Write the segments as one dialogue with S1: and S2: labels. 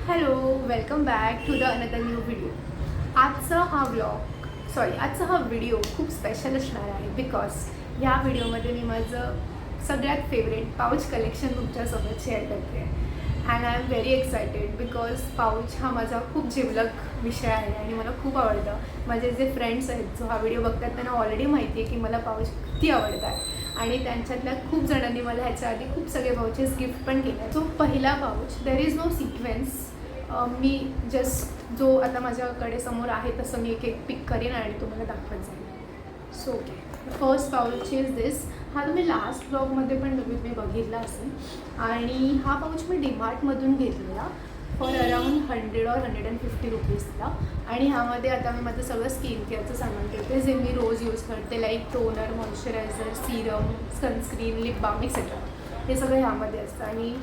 S1: Hello, welcome back to the another new video. आजचा हा video खूप स्पेशल असणार आहे बिकॉज ह्या व्हिडिओमध्ये मी माझं सगळ्यात फेवरेट पाऊच कलेक्शन तुमच्यासोबत शेअर करते and I am very excited because pouch हा माझा खूप जिवलग विषय आहे आणि मला खूप आवडतं. माझे जे फ्रेंड्स आहेत जो हा व्हिडिओ बघतात त्यांना ऑलरेडी माहिती आहे की मला पाऊच किती आवडतात आणि त्यांच्यातल्या खूप जणांनी मला ह्याच्या आधी खूप सगळे पाऊचेस गिफ्ट पण केले. जो पहिला pouch there is no sequence. मी जस्ट जो आता माझ्याकडे समोर आहे तसं मी एक पिक करेन आणि तुम्हाला दाखवत जाईल. So okay, first pouch is this. हा तुम्ही लास्ट ब्लॉगमध्ये पण मी बघितला असेल आणि हा पाऊच मी डीमार्टमधून घेतलेला फॉर अराउंड 100 or 150 रुपीजला. आणि ह्यामध्ये आता मी माझं सगळं स्किन केअरचं सामान ठेवते जे मी रोज यूज करते, like toner, moisturiser, serum, sunscreen, lip balm etcetera. हे सगळं ह्यामध्ये असतं आणि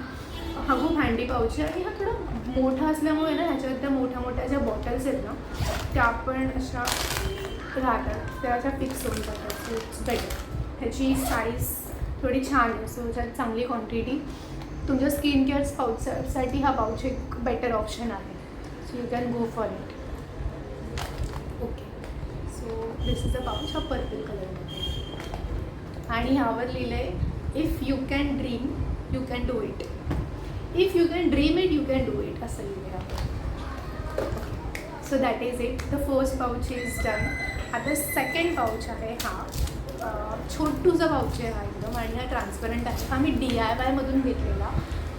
S1: हा खूप हँडी पाऊच आहे आणि हा थोडा मोठा असल्यामुळे ना ह्याच्यात त्या मोठ्या ज्या बॉटल्स आहेत ना त्या पण अशा राहतात, त्या अशा फिक्स होऊन जातात. So it's better. ह्याची साईज थोडी छान आहे, सो ह्याच्यात चांगली क्वांटिटी. तुमच्या स्किन केअर पाऊचसाठी हा पाऊच एक बेटर ऑप्शन आहे. So you can go for it. Okay, so this is a pouch. हा पर्पल कलरमध्ये आणि ह्यावर लिहिलं आहे if you can dream you can do it. If you can dream it you can do it असं लिहिलं आहे. So that is it. The first pouch is done. आता सेकंड पाऊच आहे हा छोटूसा पाऊच आहे हा एकदम आणि हा ट्रान्सपरंट आहे. हा मी DIYमधून घेतलेला.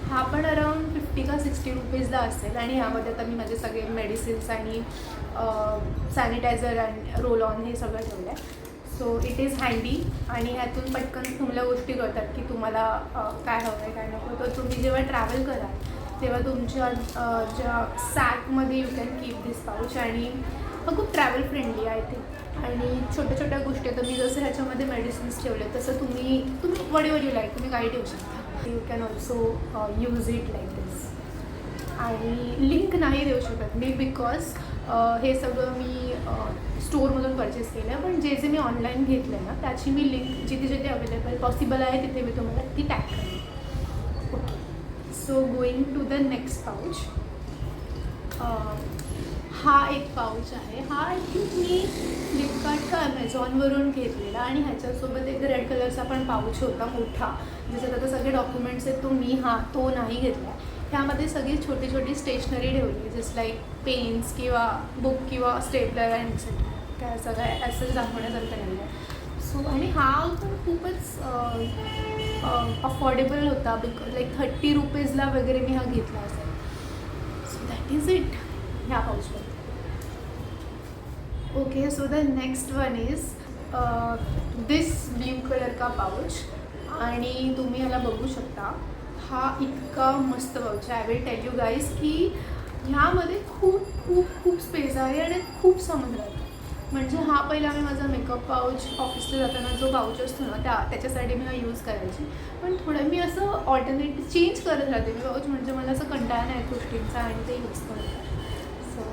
S1: हा पण अराउंड 50 का 60 रुपीजला असेल आणि ह्यामध्ये आता मी माझे सगळे मेडिसिन्स आणि सॅनिटायझर आणि रोल ऑन हे सगळं ठेवलं आहे. सो इट इज हँडी आणि ह्यातून पटकन तुम्हाला गोष्टी कळतात की तुम्हाला काय हवं आहे काय नको. तर तुम्ही जेव्हा ट्रॅव्हल कराल तेव्हा तुमच्या ज्या सॅकमध्ये you can keep this pouch आणि हा खूप ट्रॅव्हल फ्रेंडली आहे ते. आणि छोट्या गोष्टी आता मी जसं ह्याच्यामध्ये मेडिसिन्स ठेवले तसं तुम्ही वडीवर यू लाईक तुम्ही काही ठेवू शकता. You can also use it like this. आणि लिंक नाही देऊ शकत मी बिकॉज हे सगळं मी स्टोअरमधून परचेस केलं आहे, पण जे मी ऑनलाईन घेतलं आहे ना त्याची मी लिंक जिथे अवेलेबल पॉसिबल आहे तिथे मी तुम्हाला ती टॅग करेन. Okay, so going to the next pouch. हा एक पाऊच आहे. हा आय थिंक मी फ्लिपकार्ट का ॲमेझॉनवरून घेतलेला आणि ह्याच्यासोबत एक रेड कलरचा पण पाऊच होता मोठा ज्याच्यात आता सगळे डॉक्युमेंट्स आहेत. तो नाही घेतला. ह्यामध्ये सगळी छोटी स्टेशनरी ठेवली जस्ट लाईक पेन्स किंवा बुक किंवा स्टेपलर अँड एक्सेट्रा. काय सगळं असं दाखवण्यासारखं नाही आहे. सो आणि हा पण खूपच अफोर्डेबल होता बिकॉज लाईक 30 रुपीजला वगैरे मी हा घेतला असेल. सो दॅट इज इट ह्या पाऊचमध्ये. Okay, so the next one is this blue colour का पाऊच आणि तुम्ही याला बघू शकता. हा इतका मस्त पाऊच आहे. I will tell you guys की ह्यामध्ये खूप स्पेस आहे आणि खूप सामान राहतं. म्हणजे हा पहिला मी माझा मेकअप पाऊच ऑफिसला जाताना जो पाऊच असतो ना त्याच्यासाठी मी हा यूज करायची, पण थोडं मी असं ऑल्टरनेट चेंज करत राहते मी पाऊच. म्हणजे मला असं कंटाळा नाही गोष्टींचा आणि ते यूज करत. So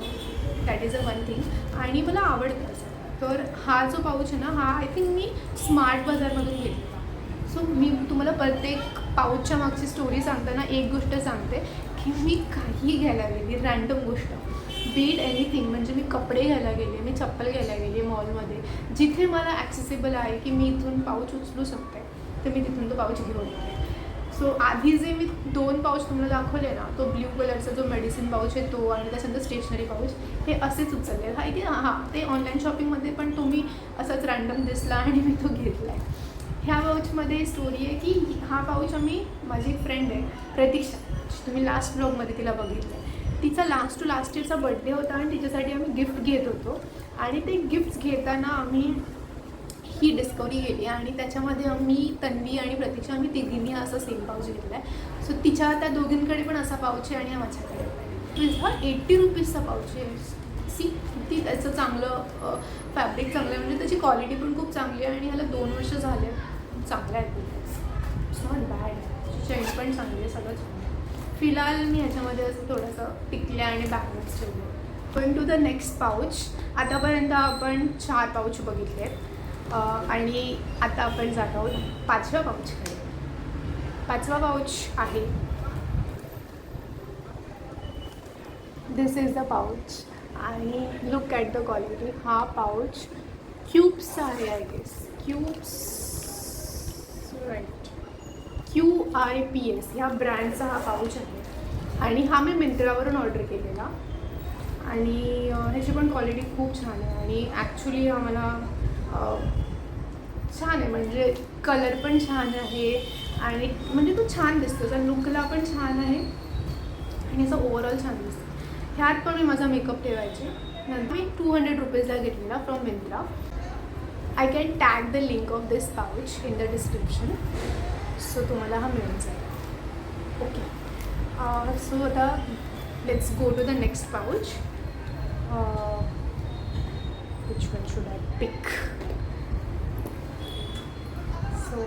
S1: that is a one thing आणि मला आवडतं असं. तर हा जो पाऊच आहे ना हा आय थिंक मी स्मार्ट बाजारमधून घेतला. सो मी तुम्हाला प्रत्येक पाऊचच्या मागची स्टोरी सांगताना एक गोष्ट सांगते की मी काही घ्यायला गेली रँडम गोष्ट बीट एनिथिंग, म्हणजे मी कपडे घ्यायला गेले, मी चप्पल घ्यायला गेले मॉलमध्ये जिथे मला ॲक्सेसिबल आहे की मी इथून पाऊच उचलू शकते तर मी तिथून तो पाऊच घेऊन येते. सो आधी जे मी 2 पाऊच तुम्हाला दाखवले ना तो ब्ल्यू कलरचा जो मेडिसिन पाऊच आहे तो आणि त्याच्यानंतर स्टेशनरी पाऊच हे असेच उचलले. हा की हां ते ऑनलाईन शॉपिंगमध्ये पण तो मी असाच रँडम दिसला आणि मी तो घेतला आहे. ह्या पाऊचमध्ये स्टोरी आहे की हा पाऊच माझी एक फ्रेंड आहे प्रतीक्षा, तुम्ही लास्ट ब्लॉगमध्ये तिला बघितलं आहे. तिचा लास्ट इयरचा बड्डे होता आणि तिच्यासाठी आम्ही गिफ्ट घेत होतो आणि ते गिफ्ट्स घेताना आम्ही ही डिस्कवरी केली आणि त्याच्यामध्ये आम्ही तन्वी आणि प्रतीक्षा आम्ही तिघींनी असा सेम पाऊच घेतला आहे. सो तिच्या त्या दोघींकडे पण असा पाऊच आहे आणि हा माझ्याकडे. हा 80 रुपीजचा पाऊच आहे. सी किती त्याचं चांगलं फॅब्रिक चांगलं आहे, म्हणजे त्याची क्वालिटी पण खूप चांगली आहे आणि ह्याला 2 वर्ष झाले. चांगलं आहे. It's not bad. चेन पण चांगली आहे, सगळं चांगलं आहे. फिलहाल मी ह्याच्यामध्ये असं थोडंसं टिकल्या आणि बॅगच ठेवलं. Going to the next pouch. आतापर्यंत आपण 4 पाऊच बघितले आणि आता आपण जात आहोत 5व्या पाऊचकडे. 5वा पाऊच आहे दिस इज द पाऊच आणि लुक ॲट द क्वालिटी. हा पाऊच क्यूब्सचा आहे I guess. Cubes, right, QIPS ह्या ब्रँडचा हा पाऊच आहे आणि हा मी मिंत्रावरून ऑर्डर केलेला आणि ह्याची पण क्वालिटी खूप छान आहे आणि ॲक्च्युली हा मला छान आहे. म्हणजे कलर पण छान आहे आणि म्हणजे तो छान दिसतो, त्याचा लुकला पण छान आहे आणि असं ओव्हरऑल छान दिसतं. ह्यात पण मी माझा मेकअप ठेवायचे. नंतर मी 200 रुपीजला घेतलेला from Myntra. I can tag the link of this pouch in the description, so तुम्हाला हा मिळून जाईल. ओके, सो आता let's go to the next pouch. Which one should I pick? So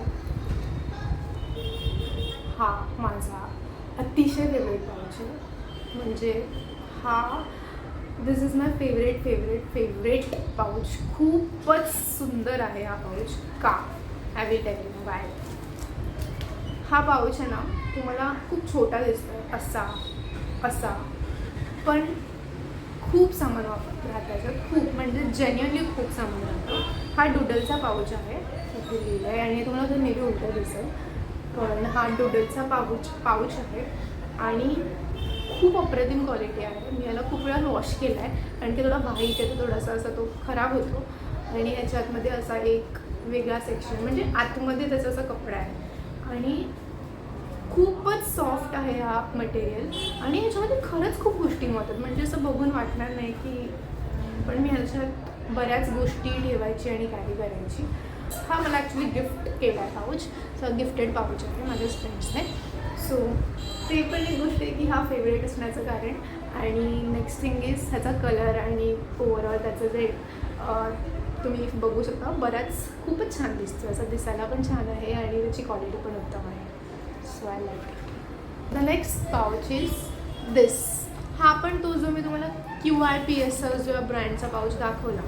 S1: हा माझा अतिशय फेवरेट पाऊच आहे. म्हणजे हा this is my favourite pouch. खूपच सुंदर आहे हा पाऊच. का? I will tell you why. हा पाऊच आहे ना, तुम्हाला खूप छोटा दिसतो असा पण खूप सामान राहतं त्याच्यात. खूप म्हणजे जेन्युअनली खूप सामान राहतं. हा डुडलचा पाऊच आहे, इथे लिहिलं आहे आणि तुम्हाला जर नेहमी उलटं दिसेल पण हा डुडलचा पाऊच आहे आणि खूप अप्रतिम क्वालिटी आहे. मी याला खूप वेळा वॉश केला आहे कारण की थोडा व्हाईट आहे, तर थोडासा असा तो खराब होतो आणि याच्या आतमध्ये असा एक वेगळा सेक्शन म्हणजे आतमध्ये त्याचा असा कपडा आहे आणि खूपच सॉफ्ट आहे हा मटेरियल आणि ह्याच्यामध्ये खरंच खूप गोष्टी होतात. म्हणजे असं बघून वाटणार नाही की पण मी ह्याच्यात बऱ्याच गोष्टी ठेवायची आणि कॅरी करायची. हा मला ॲक्च्युली गिफ्ट केला आहे पाऊच. सो गिफ्टेड पाऊच आहे माझ्या फ्रेंड्सने. सो ते पण एक गोष्ट आहे की हा फेवरेट असण्याचं कारण. आणि नेक्स्ट थिंग इज ह्याचा कलर आणि ओव्हरऑल त्याचं जे तुम्ही बघू शकता खूपच छान दिसतो. असं दिसायला पण छान आहे आणि त्याची क्वालिटी पण उत्तम आहे. So I like it. The next pouch is this. हा पण तो जो मी तुम्हाला QIPS जो ब्रँडचा पाऊच दाखवला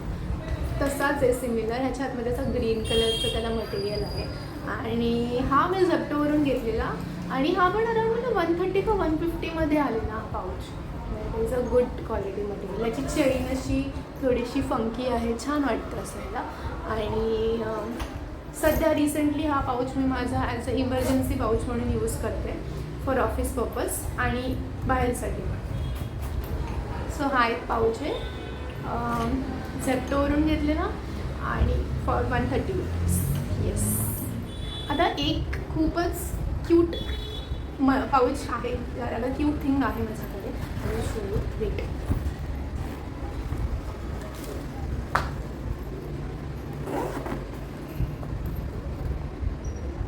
S1: तसाच आहे, सिमिलर. ह्याच्या आतमध्ये असं ग्रीन कलरचं त्याला मटेरियल आहे आणि हा मी झेप्टोवरून घेतलेला आणि हा पण अराउंड मला 130 का 150मध्ये आलेला हा pouch. Is a good quality material. याची चेन अशी थोडीशी फंकी आहे, छान वाटतं असायला. आणि सध्या रिसेंटली हा पाऊच मी माझा ॲज अ इमर्जन्सी पाऊच म्हणून यूज करते फॉर ऑफिस पर्पज आणि बाहेरसाठी पण. सो हा एक पाऊच आहे, झेप्टोवरून घेतलेला आणि फॉर 130 रुपीज. येस. आता एक खूपच क्यूट पाऊच आहे, याला क्यूट थिंग आहे माझ्याकडे. आणि show you. Wait.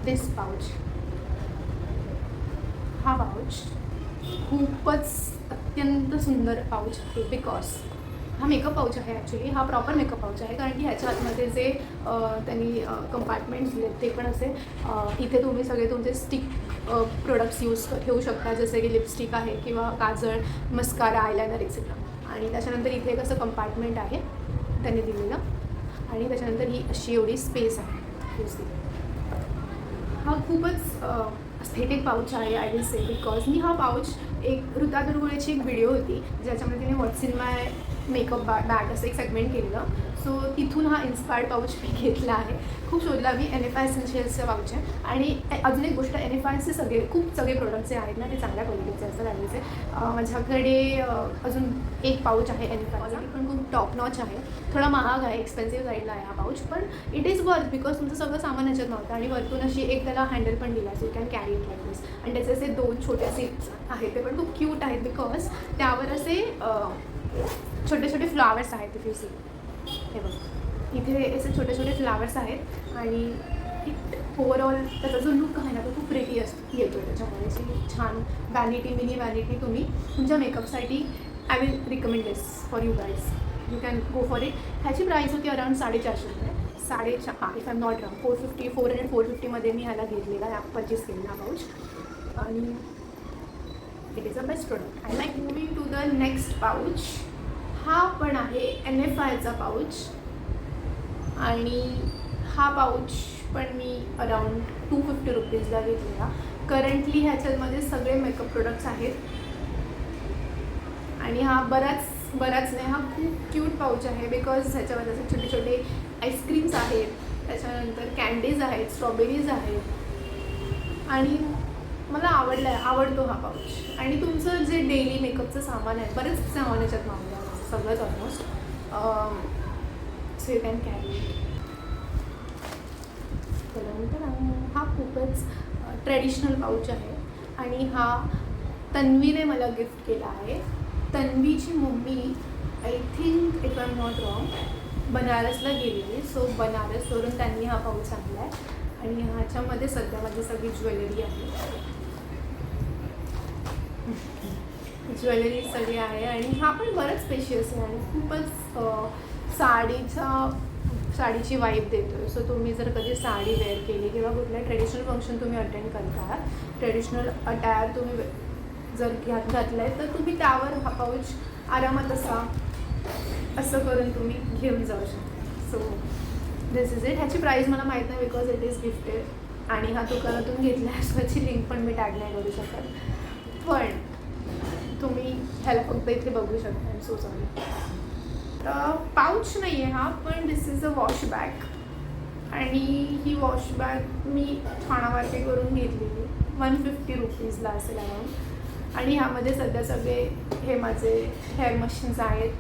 S1: This pouch. हा पाऊच खूपच अत्यंत सुंदर पाऊच आहे बिकॉज हा मेकअप पाऊच आहे. ॲक्च्युली हा प्रॉपर मेकअप पाऊच आहे कारण की ह्याच्या आतमध्ये जे त्यांनी कंपार्टमेंट्स दिले ते पण असे इथे तुम्ही सगळे तुमचे स्टिक प्रोडक्ट्स ठेवू शकता, जसे की लिपस्टिक आहे किंवा काजळ, मस्कारा, आयलायनर एक्सेट्रा. आणि त्याच्यानंतर इथे एक असं कंपार्टमेंट आहे त्यांनी दिलेलं आणि त्याच्यानंतर ही अशी एवढी स्पेस आहे. हा खूपच अस्थेटिक पाऊच आहे आय विल से बिकॉज मी हा पाऊच एक ऋता दुर्गुळेची एक व्हिडिओ होती ज्याच्यामध्ये तिने व्हॉट्स इन माय मेकअप बॅग असं एक सेगमेंट केलेलं. सो तिथून हा इन्स्पायर्ड पाऊच मी घेतला आहे. खूप शोधला मी. NFI एसेन्शियल्सचं पाऊच आहे आणि अजून एक गोष्ट, NFIचे सगळे प्रोडक्ट्स जे आहेत ना ते चांगल्या क्वालिटीचे असतात. ॲडवीचे माझ्याकडे अजून एक पाऊच आहे NFIचा, पण खूप टॉप नॉच आहे. थोडा महाग आहे, एक्सपेन्सिव्ह साईडला आहे हा पाऊच, पण इट इज वर्थ बिकॉज तुमचं सगळं सामान ह्याच्यात नव्हतं आणि वरतून अशी एक त्याला हँडल पण दिला so you can carry it like this. आणि त्याचे असे 2 छोटे सीट्स आहेत ते पण खूप क्यूट आहेत बिकॉज त्यावर असे छोटे छोटे फ्लावर्स आहेत. इथे सी हे बघ, इथे असे छोटे छोटे फ्लावर्स आहेत आणि इट ओव्हरऑल त्याचा जो लुक आहे ना तो खूप प्रेटी येतो त्याच्यामध्ये. अशी छान व्हॅनिटी, मिनी व्हॅनिटी तुम्ही तुमच्या मेकअपसाठी I will recommend this for you guys. You can go for it. ह्याची प्राईस होती अराउंड 450 रुपये. 450, हां, if I am not wrong. 450 मध्ये मी ह्याला घेतलेला, परचेस केलेला पाऊच आणि it is a best product. I like. Moving to the next pouch. हा पण आहे NFIचा पाऊच आणि हा पाऊच पण मी अराउंड 250 रुपीजला घेतलेला. करंटली ह्याच्यामध्ये सगळे मेकअप प्रोडक्ट्स आहेत आणि हा बराच नाही, हा खूप क्यूट पाऊच आहे बिकॉज ह्याच्यामध्ये असे छोटे छोटे आईस्क्रीम्स आहेत, त्याच्यानंतर कॅन्डीज आहेत, स्ट्रॉबेरीज आहेत आणि मला आवडतो हा पाऊच. आणि तुमचं जे डेली मेकअपचं सामान आहे, बरेच सामान याच्यात मागवलं आहे, सगळंच almost, so you can carry. हा खूपच ट्रेडिशनल पाऊच आहे आणि हा तन्वीने मला गिफ्ट केला आहे. तन्वीची mummy I think if I am not wrong बनारसला गेलेली, सो बनारसवरून त्यांनी हा पाऊच आणला आहे आणि ह्याच्यामध्ये सध्या माझी सगळी ज्वेलरी आहे. ज्वेलरी सगळी आहे आणि हा पण बरंच स्पेशियस आहे आणि खूपच साडीची वाईब देतो आहे. सो तुम्ही जर कधी साडी वेअर केली किंवा कुठलं ट्रेडिशनल फंक्शन तुम्ही अटेंड करता, ट्रेडिशनल अटायर तुम्ही जर घातलं आहे, तर तुम्ही त्यावर हा पाऊच आरामात असं करून तुम्ही घेऊन जाऊ शकता. So this is it. ह्याची प्राईस मला माहीत नाही बिकॉज इट इज गिफ्टेड आणि हा दुकानातून घेतला आहे, त्याची लिंक पण मी टॅग नाही करू शकत, पण तुम्ही ह्याला फक्त इथे बघू शकता. I am so sorry. Pouch नाही आहे हा, पण दिस इज अ वॉश बॅग आणि ही वॉश बॅग मी ठाणा मार्केटवरून घेतलेली 150 रुपीजला असेल अराउंड. आणि ह्यामध्ये सगळे हे माझे हेअर मशीन्स आहेत,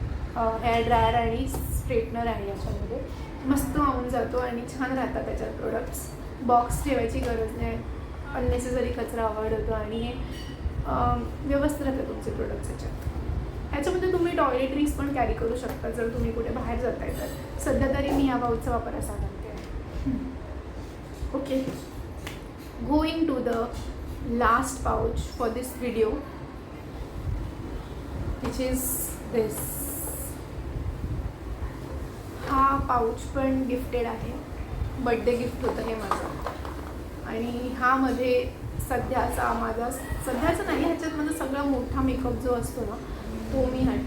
S1: हेअर ड्रायर आणि स्ट्रेटनर आहे. याच्यामध्ये मस्त वाहून जातो आणि छान राहतात त्याच्यात प्रोडक्ट्स. बॉक्स ठेवायची गरज नाही, अननेसेसरी कचरा अवॉइड होतो आणि हे व्यवस्थित राहतात तुमचे प्रोडक्ट्स याच्यात. ह्याच्यामध्ये तुम्ही टॉयलेटरीज पण कॅरी करू शकता जर तुम्ही कुठे बाहेर जाताय तर. सध्या तरी मी या पाऊचचा वापर असा करते आहे. Okay, going to the last pouch for this video, which is this. हा पाऊच पण गिफ्टेड आहे, बड्डे गिफ्ट होतं हे माझं. आणि ह्यामध्ये सध्याचा नाही, ह्याच्यात माझा सगळा मोठा मेकअप जो असतो ना तो मी ह्यात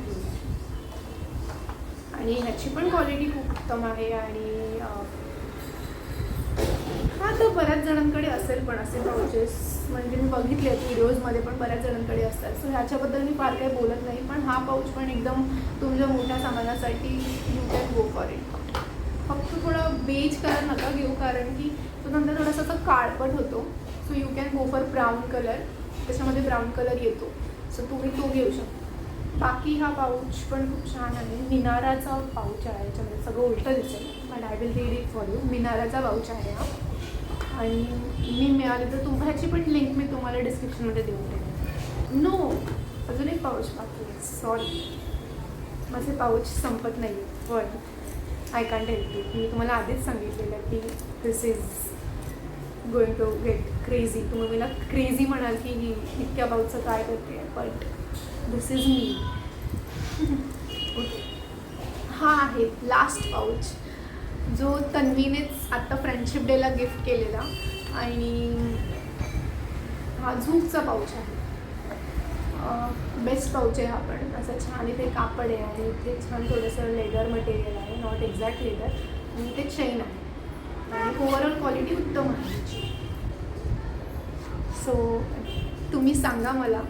S1: आणि ह्याची पण क्वालिटी खूप उत्तम आहे. आणि हा तर बऱ्याच जणांकडे असेल, पण असे पाऊचेस म्हणजे मी बघितले आहेत व्हिडिओजमध्ये पण बऱ्याच जणांकडे असतात. सो ह्याच्याबद्दल मी फार काही बोलत नाही, पण हा पाऊच पण एकदम तुमच्या मोठ्या सामानासाठी you can go for it. फक्त थोडं बेज कलर नका घेऊ कारण की तो नंतर थोडासा असा काळपट होतो. So you can go for brown colour, त्याच्यामध्ये ब्राऊन कलर येतो, सो तुम्ही तो घेऊ शकता. बाकी हा पाऊच पण खूप छान आहे. मिनाराचा पाऊच आहे, याच्यामध्ये सगळं उलटं दिसेल, but I will read it for you. मिनाराचा पाऊच आहे हा आणि मी मिळाली तर ह्याची पण लिंक मी तुम्हाला डिस्क्रिप्शनमध्ये देऊन ठेवेन. नो, अजून एक पाऊच बाकी आहे. सॉरी, माझे पाऊच संपत नाही आहे, पण आय कॅन्ट हेल्प इट. मी तुम्हाला आधीच सांगितलेलं की दिस is going to get crazy. तुम्ही मला क्रेझी म्हणाल की ही इतक्या पाऊचचं काय करते, but this is me. Okay, हा आहे लास्ट पाऊच जो तन्वीनेच आत्ता फ्रेंडशिप डेला गिफ्ट केलेला आणि हा झूकचा पाऊच आहे. बेस्ट पाऊच आहे हा, पण असं छान इथे कापड आहे आणि इथे छान थोडंसं लेदर मटेरियल आहे, नॉट एक्झॅक्ट लेदर, आणि इथे चेन आहे आणि ओव्हरऑल क्वालिटी उत्तम आहे याची. सो तुम्ही सांगा मला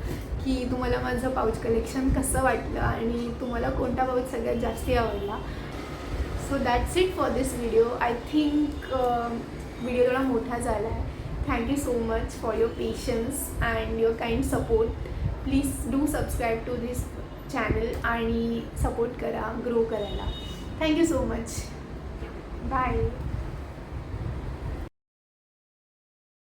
S1: की तुम्हाला माझं पाऊच कलेक्शन कसं वाटलं आणि तुम्हाला कोणता पाऊच सगळ्यात जास्ती आवडला. So that's it for this video. I think video थोडा मोठा झाला आहे. Thank you so much for your patience and your kind support. Please do subscribe to this channel आणि सपोर्ट करा ग्रो करायला. Thank you so much. Bye.